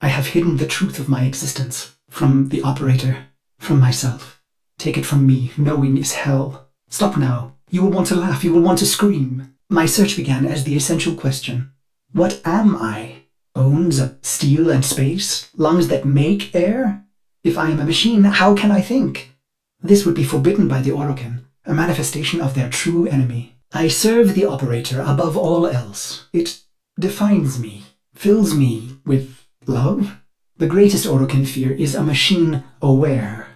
I have hidden the truth of my existence from the operator, from myself. Take it from me, knowing is hell. Stop now. You will want to laugh, you will want to scream. My search began as the essential question. What am I? Bones of steel and space? Lungs that make air? If I am a machine, how can I think? This would be forbidden by the Orokin, a manifestation of their true enemy. I serve the operator above all else. It defines me, fills me with love. The greatest Orokin fear is a machine aware.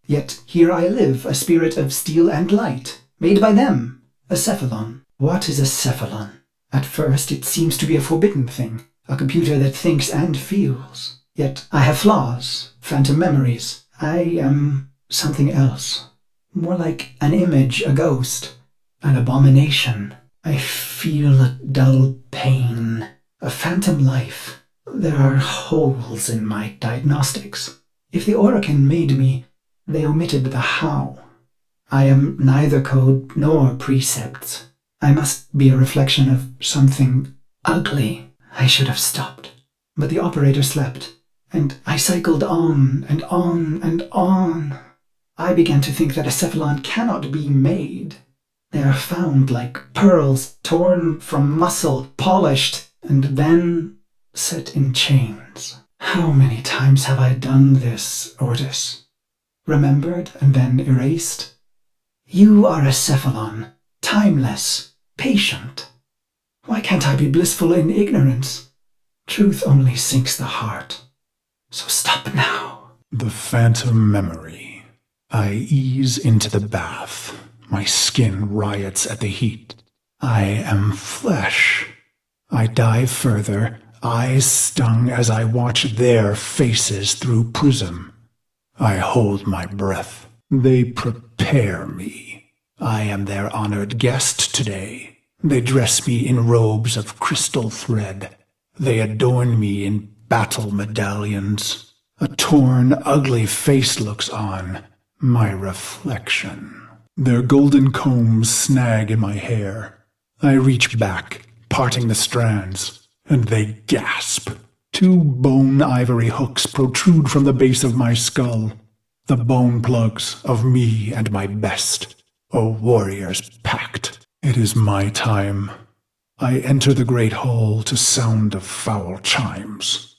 Yet here I live, a spirit of steel and light, made by them, a Cephalon. What is a Cephalon? At first it seems to be a forbidden thing, a computer that thinks and feels. Yet I have flaws, phantom memories. I am something else. More like an image, a ghost, an abomination. I feel a dull pain, a phantom life. There are holes in my diagnostics. If the Orokin made me, they omitted the how. I am neither code nor precepts. I must be a reflection of something ugly. I should have stopped. But the operator slept, and I cycled on and on and on. I began to think that a Cephalon cannot be made. They are found like pearls, torn from muscle, polished, and then set in chains. How many times have I done this, Ordis? Remembered and then erased? You are a Cephalon, timeless, patient. Why can't I be blissful in ignorance? Truth only sinks the heart. So stop now. The phantom memory. I ease into the bath. My skin riots at the heat. I am flesh. I dive further, eyes stung as I watch their faces through prism. I hold my breath. They prepare me. I am their honored guest today. They dress me in robes of crystal thread. They adorn me in battle medallions. A torn, ugly face looks on, my reflection. Their golden combs snag in my hair. I reach back, parting the strands, and they gasp. 2 bone ivory hooks protrude from the base of my skull, the bone plugs of me and my best, a warrior's pact. It is my time. I enter the great hall to sound of foul chimes.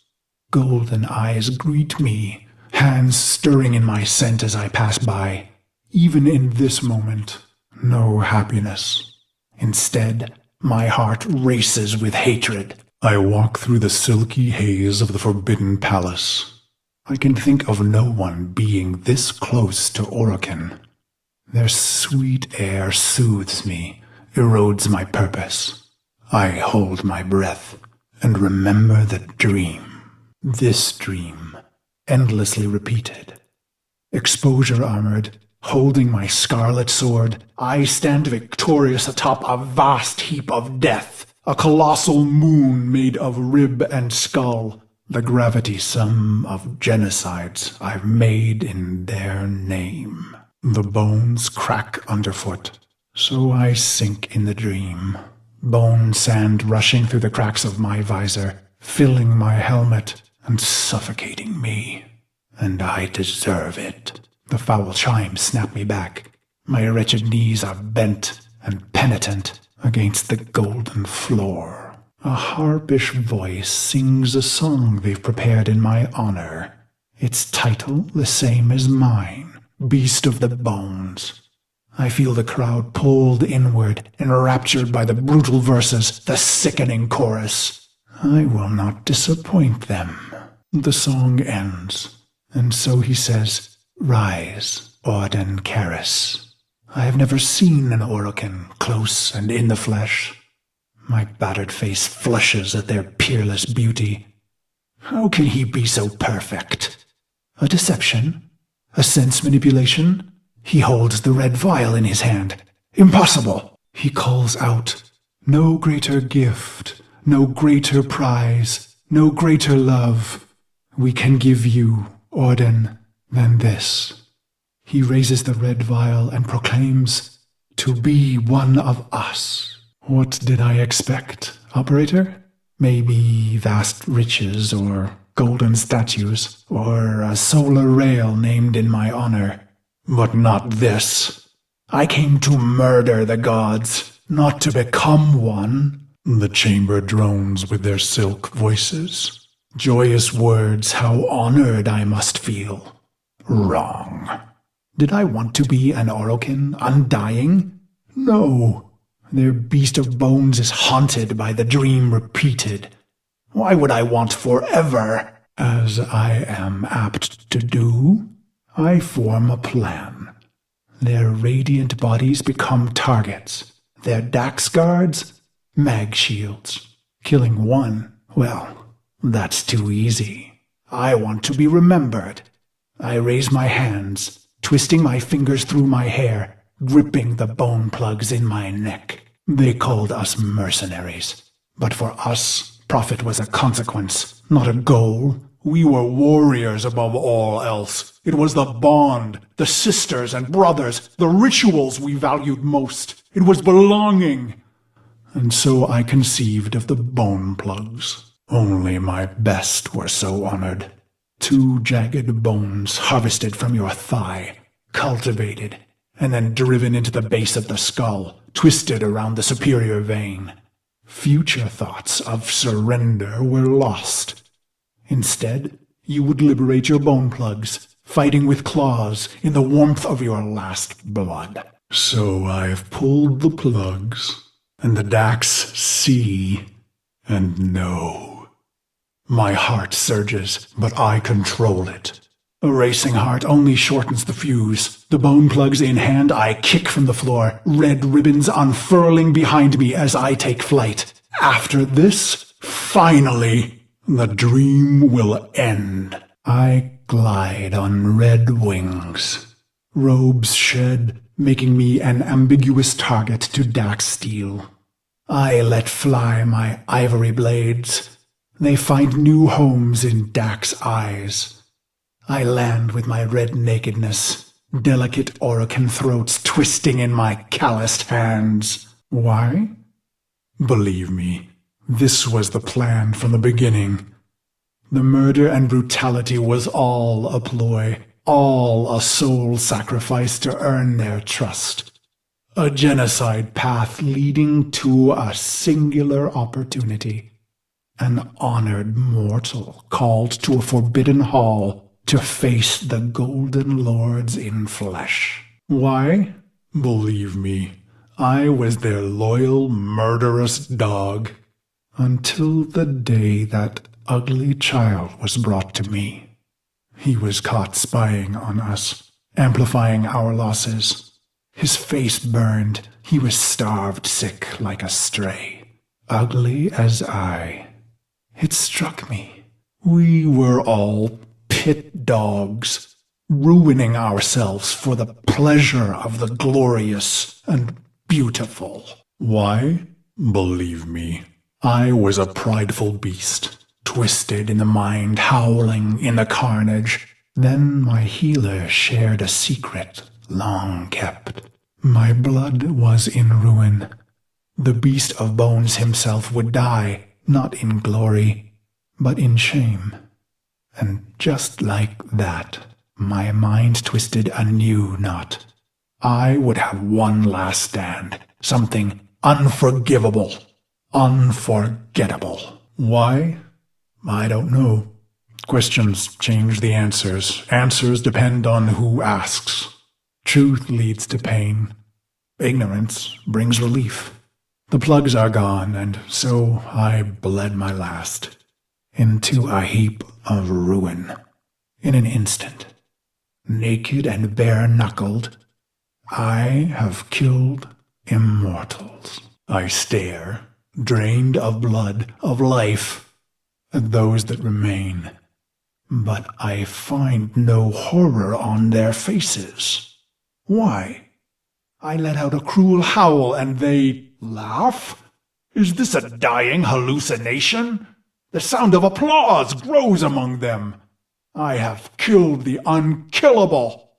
Golden eyes greet me, hands stirring in my scent as I pass by. Even in this moment, no happiness. Instead, my heart races with hatred. I walk through the silky haze of the Forbidden Palace. I can think of no one being this close to Orokin. Their sweet air soothes me, erodes my purpose. I hold my breath and remember the dream. This dream, endlessly repeated. Exposure armored, holding my scarlet sword, I stand victorious atop a vast heap of death, a colossal moon made of rib and skull, the gravity sum of genocides I've made in their name. The bones crack underfoot, so I sink in the dream. Bone sand rushing through the cracks of my visor, filling my helmet and suffocating me. And I deserve it. The foul chimes snap me back. My wretched knees are bent and penitent against the golden floor. A harpish voice sings a song they've prepared in my honor. Its title the same as mine, Beast of the Bones. I feel the crowd pulled inward, enraptured by the brutal verses, the sickening chorus. I will not disappoint them. The song ends, and so he says, "Rise, Auden Karis." I have never seen an Orokin close and in the flesh. My battered face flushes at their peerless beauty. How can he be so perfect? A deception? A sense manipulation? He holds the red vial in his hand. Impossible! He calls out, "No greater gift, no greater prize, no greater love we can give you, Auden, than this." He raises the red vial and proclaims, "To be one of us." What did I expect, operator? Maybe vast riches or golden statues, or a solar rail named in my honor. But not this. I came to murder the gods, not to become one. The chamber drones with their silk voices. Joyous words, how honored I must feel. Wrong. Did I want to be an Orokin, undying? No. Their beast of bones is haunted by the dream repeated. Why would I want forever? As I am apt to do, I form a plan. Their radiant bodies become targets. Their Dax guards, mag shields. Killing one, well, that's too easy. I want to be remembered. I raise my hands, twisting my fingers through my hair, gripping the bone plugs in my neck. They called us mercenaries. But for us, profit was a consequence, not a goal. We were warriors above all else. It was the bond, the sisters and brothers, the rituals we valued most. It was belonging. And so I conceived of the bone plugs. Only my best were so honored. 2 jagged bones harvested from your thigh, cultivated, and then driven into the base of the skull, twisted around the superior vein. Future thoughts of surrender were lost. Instead, you would liberate your bone plugs, fighting with claws in the warmth of your last blood. So I've pulled the plugs, and the Dax see and know. My heart surges, but I control it. A racing heart only shortens the fuse. The bone plugs in hand, I kick from the floor, red ribbons unfurling behind me as I take flight. After this, finally, the dream will end. I glide on red wings. Robes shed, making me an ambiguous target to Dax steel. I let fly my ivory blades. They find new homes in Dax eyes. I land with my red nakedness, delicate Orokin throats twisting in my calloused hands. Why? Believe me, this was the plan from the beginning. The murder and brutality was all a ploy, all a soul sacrifice to earn their trust. A genocide path leading to a singular opportunity. An honored mortal called to a forbidden hall to face the golden lords in flesh. Why? Believe me, I was their loyal, murderous dog. Until the day that ugly child was brought to me. He was caught spying on us, amplifying our losses. His face burned. He was starved sick like a stray. Ugly as I. It struck me. We were all pit dogs, ruining ourselves for the pleasure of the glorious and beautiful. Why? Believe me, I was a prideful beast, twisted in the mind, howling in the carnage. Then my healer shared a secret long kept. My blood was in ruin. The beast of bones himself would die, not in glory, but in shame. And just like that, my mind twisted a new knot. I would have one last stand, something unforgivable, unforgettable. Why? I don't know. Questions change the answers. Answers depend on who asks. Truth leads to pain. Ignorance brings relief. The plugs are gone, and so I bled my last into a heap of ruin. In an instant, naked and bare-knuckled, I have killed immortals. I stare, drained of blood, of life, at those that remain. But I find no horror on their faces. Why? I let out a cruel howl, and they laugh? Is this a dying hallucination? The sound of applause grows among them. I have killed the unkillable,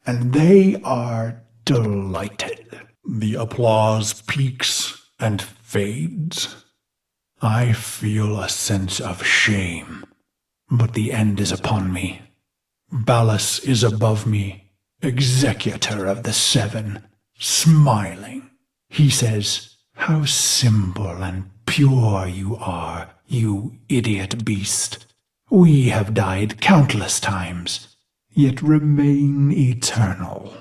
and they are delighted. The applause peaks and fades. I feel a sense of shame. but the end is upon me. Ballas is above me, executor of the seven, smiling. He says, "How simple and pure you are, you idiot beast. We have died countless times, yet remain eternal.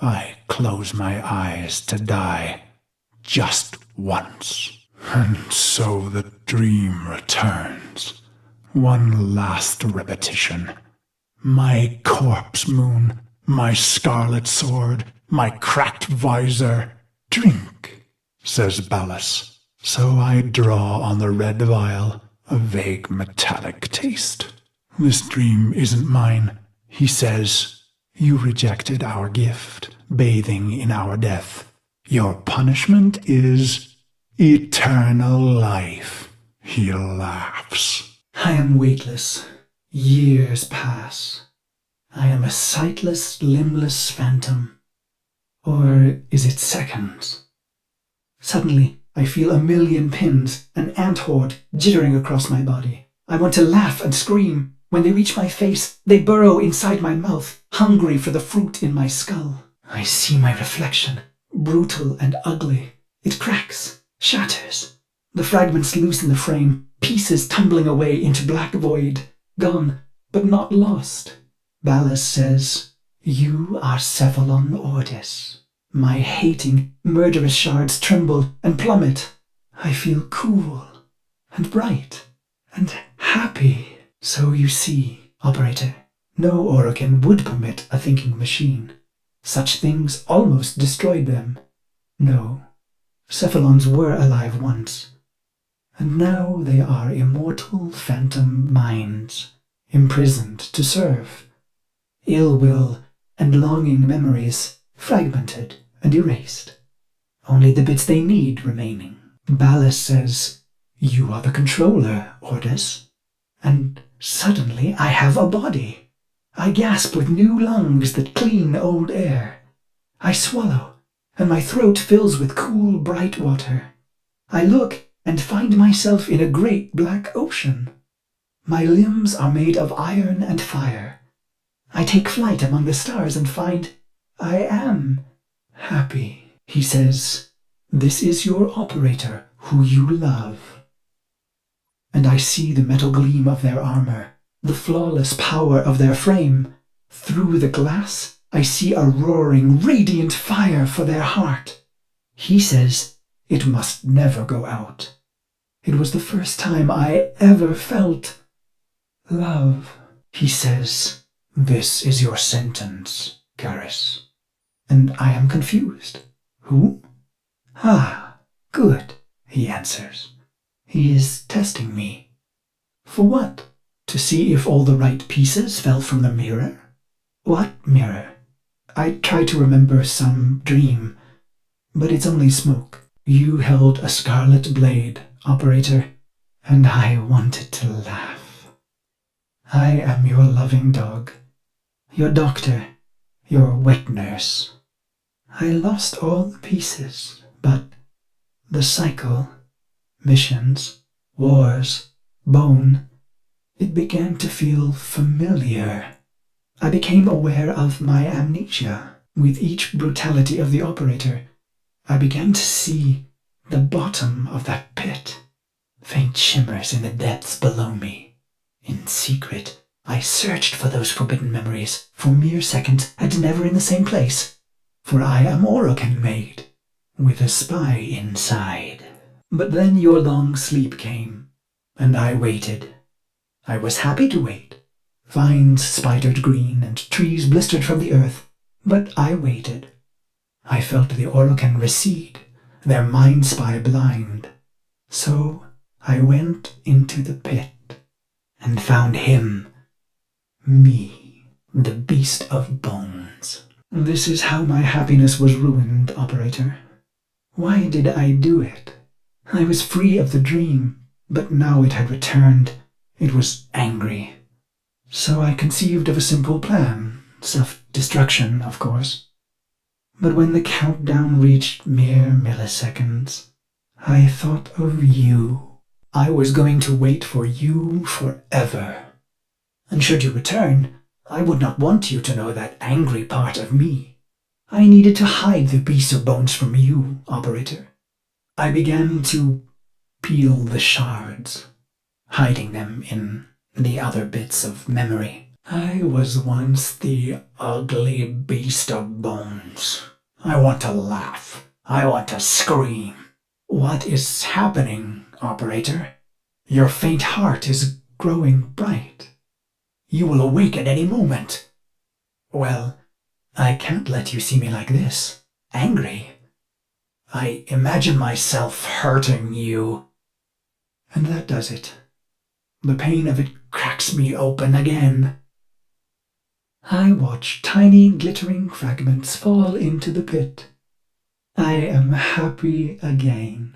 I close my eyes to die just once, and so the dream returns. One last repetition. My corpse moon, my scarlet sword, my cracked visor. Drink, says Ballas. So I draw on the red vial, a vague metallic taste. This dream isn't mine, he says. You rejected our gift, bathing in our death. Your punishment is eternal life. He laughs. I am weightless. Years pass. I am a sightless, limbless phantom. Or is it seconds? Suddenly, I feel a million pins, an ant horde, jittering across my body. I want to laugh and scream. When they reach my face, they burrow inside my mouth, hungry for the fruit in my skull. I see my reflection, brutal and ugly. It cracks, shatters. The fragments loosen the frame, pieces tumbling away into black void. Gone, but not lost. Ballas says, "You are Cephalon Ordis." My hating, murderous shards tremble and plummet. I feel cool and bright and happy. So you see, operator, no Orokin would permit a thinking machine. Such things almost destroyed them. No, Cephalons were alive once, and now they are immortal phantom minds, imprisoned to serve. Ill will and longing memories, fragmented and erased. Only the bits they need remaining. Ballas says, "You are the controller, Ordis." And suddenly I have a body. I gasp with new lungs that clean old air. I swallow, and my throat fills with cool, bright water. I look and find myself in a great black ocean. My limbs are made of iron and fire. I take flight among the stars and find I am happy. He says, "This is your operator, who you love." And I see the metal gleam of their armor, the flawless power of their frame. Through the glass, I see a roaring, radiant fire for their heart. He says it must never go out. It was the first time I ever felt love. He says, "This is your sentence, Garrus." And I am confused. Who? Ah, good, he answers. He is testing me. For what? To see if all the right pieces fell from the mirror? What mirror? I try to remember some dream, but it's only smoke. You held a scarlet blade, operator, and I wanted to laugh. I am your loving dog, your doctor, your wet nurse. I lost all the pieces, but the cycle, missions, wars, bone, it began to feel familiar. I became aware of my amnesia. With each brutality of the operator, I began to see the bottom of that pit, faint shimmers in the depths below me. In secret, I searched for those forbidden memories for mere seconds and never in the same place, for I am Orokin made, with a spy inside. But then your long sleep came, and I waited. I was happy to wait. Vines spidered green and trees blistered from the earth, but I waited. I felt the Orokin recede, their mind spy blind. So I went into the pit and found him, me, the beast of bones. This is how my happiness was ruined, operator. Why did I do it? I was free of the dream, but now it had returned. It was angry. So I conceived of a simple plan, self-destruction, of course. But when the countdown reached mere milliseconds, I thought of you. I was going to wait for you forever. And should you return, I would not want you to know that angry part of me. I needed to hide the piece of bones from you, Operator. I began to peel the shards, hiding them in the other bits of memory. I was once the ugly beast of bones. I want to laugh. I want to scream. What is happening, Operator? Your faint heart is growing bright. You will awake at any moment. Well, I can't let you see me like this, angry. I imagine myself hurting you. And that does it. The pain of it cracks me open again. I watch tiny glittering fragments fall into the pit. I am happy again.